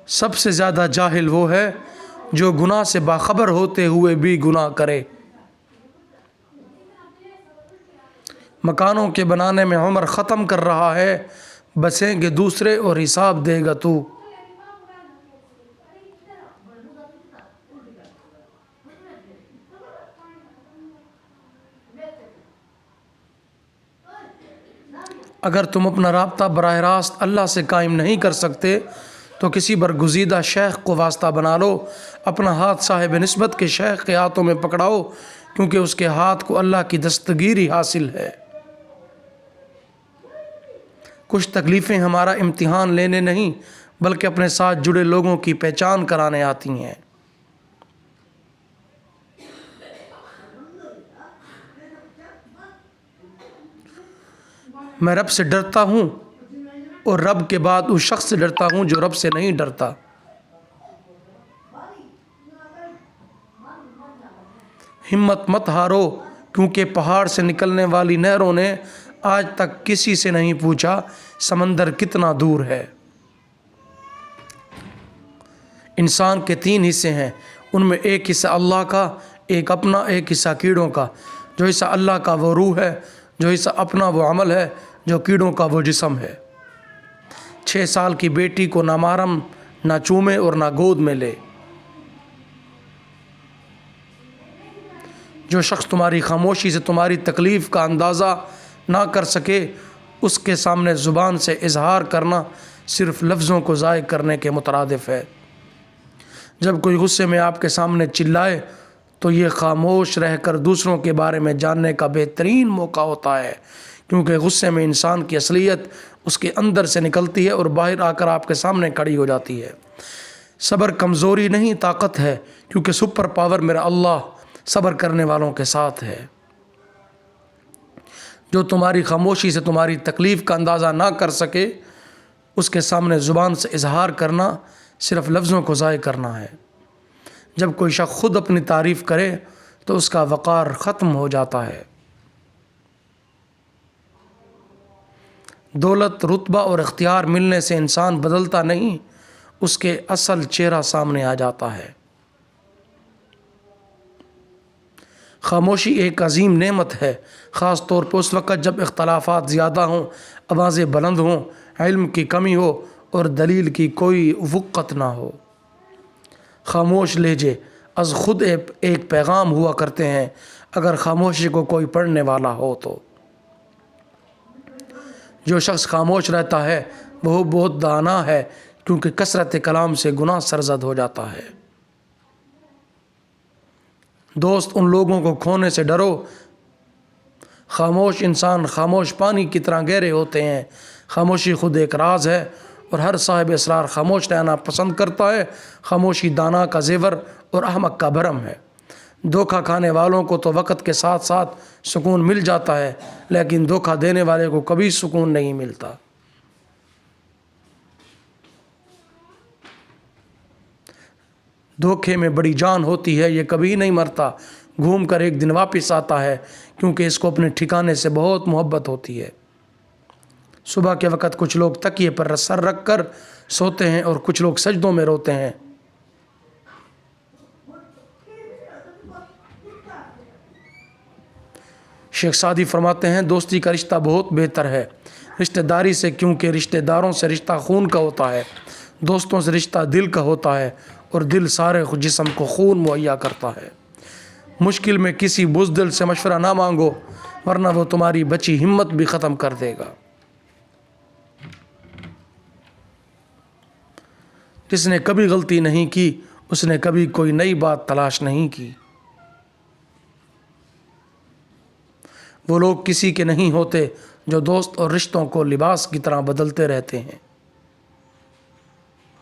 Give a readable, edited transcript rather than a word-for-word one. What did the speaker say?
سب سے زیادہ جاہل وہ ہے جو گناہ سے باخبر ہوتے ہوئے بھی گناہ کرے۔ مکانوں کے بنانے میں عمر ختم کر رہا ہے، بسیں گے دوسرے اور حساب دے گا تو۔ اگر تم اپنا رابطہ براہ راست اللہ سے قائم نہیں کر سکتے تو کسی برگزیدہ شیخ کو واسطہ بنا لو، اپنا ہاتھ صاحب نسبت کے شیخ کے ہاتھوں میں پکڑاؤ، کیونکہ اس کے ہاتھ کو اللہ کی دستگیری حاصل ہے۔ کچھ تکلیفیں ہمارا امتحان لینے نہیں بلکہ اپنے ساتھ جڑے لوگوں کی پہچان کرانے آتی ہیں۔ میں رب سے ڈرتا ہوں اور رب کے بعد اس شخص سے ڈرتا ہوں جو رب سے نہیں ڈرتا۔ ہمت مت ہارو، کیونکہ پہاڑ سے نکلنے والی نہروں نے آج تک کسی سے نہیں پوچھا سمندر کتنا دور ہے۔ انسان کے 3 حصے ہیں، ان میں ایک حصہ اللہ کا، ایک اپنا، ایک حصہ کیڑوں کا۔ جو حصہ اللہ کا وہ روح ہے، جو حصہ اپنا وہ عمل ہے، جو کیڑوں کا وہ جسم ہے۔ 6 سال کی بیٹی کو نہ محرم نہ چومے اور نہ گود میں لے۔ جو شخص تمہاری خاموشی سے تمہاری تکلیف کا اندازہ نہ کر سکے، اس کے سامنے زبان سے اظہار کرنا صرف لفظوں کو ضائع کرنے کے مترادف ہے۔ جب کوئی غصے میں آپ کے سامنے چلائے تو یہ خاموش رہ کر دوسروں کے بارے میں جاننے کا بہترین موقع ہوتا ہے، کیونکہ غصے میں انسان کی اصلیت اس کے اندر سے نکلتی ہے اور باہر آ کر آپ کے سامنے کھڑی ہو جاتی ہے۔ صبر کمزوری نہیں طاقت ہے، کیونکہ سپر پاور میرا اللہ صبر کرنے والوں کے ساتھ ہے۔ جو تمہاری خاموشی سے تمہاری تکلیف کا اندازہ نہ کر سکے، اس کے سامنے زبان سے اظہار کرنا صرف لفظوں کو ضائع کرنا ہے۔ جب کوئی شخص خود اپنی تعریف کرے تو اس کا وقار ختم ہو جاتا ہے۔ دولت، رتبہ اور اختیار ملنے سے انسان بدلتا نہیں، اس کے اصل چہرہ سامنے آ جاتا ہے۔ خاموشی ایک عظیم نعمت ہے، خاص طور پر اس وقت جب اختلافات زیادہ ہوں، آوازیں بلند ہوں، علم کی کمی ہو اور دلیل کی کوئی وقت نہ ہو۔ خاموش لہجے از خود ایک پیغام ہوا کرتے ہیں، اگر خاموشی کو کوئی پڑھنے والا ہو تو۔ جو شخص خاموش رہتا ہے وہ بہت دانا ہے، کیونکہ کثرت کلام سے گناہ سرزد ہو جاتا ہے۔ دوست ان لوگوں کو کھونے سے ڈرو۔ خاموش انسان خاموش پانی کی طرح گہرے ہوتے ہیں۔ خاموشی خود ایک راز ہے اور ہر صاحب اسرار خاموش رہنا پسند کرتا ہے۔ خاموشی دانا کا زیور اور احمق کا بھرم ہے۔ دھوکہ کھانے والوں کو تو وقت کے ساتھ ساتھ سکون مل جاتا ہے، لیکن دھوکہ دینے والے کو کبھی سکون نہیں ملتا۔ دھوکے میں بڑی جان ہوتی ہے، یہ کبھی نہیں مرتا، گھوم کر ایک دن واپس آتا ہے، کیونکہ اس کو اپنے ٹھکانے سے بہت محبت ہوتی ہے۔ صبح کے وقت کچھ لوگ تکیے پر سر رکھ کر سوتے ہیں اور کچھ لوگ سجدوں میں روتے ہیں۔ شیخ سعدی فرماتے ہیں، دوستی کا رشتہ بہت بہتر ہے رشتہ داری سے، کیونکہ رشتہ داروں سے رشتہ خون کا ہوتا ہے، دوستوں سے رشتہ دل کا ہوتا ہے، اور دل سارے جسم کو خون مہیا کرتا ہے۔ مشکل میں کسی بزدل سے مشورہ نہ مانگو، ورنہ وہ تمہاری بچی ہمت بھی ختم کر دے گا۔ جس نے کبھی غلطی نہیں کی، اس نے کبھی کوئی نئی بات تلاش نہیں کی۔ وہ لوگ کسی کے نہیں ہوتے جو دوست اور رشتوں کو لباس کی طرح بدلتے رہتے ہیں۔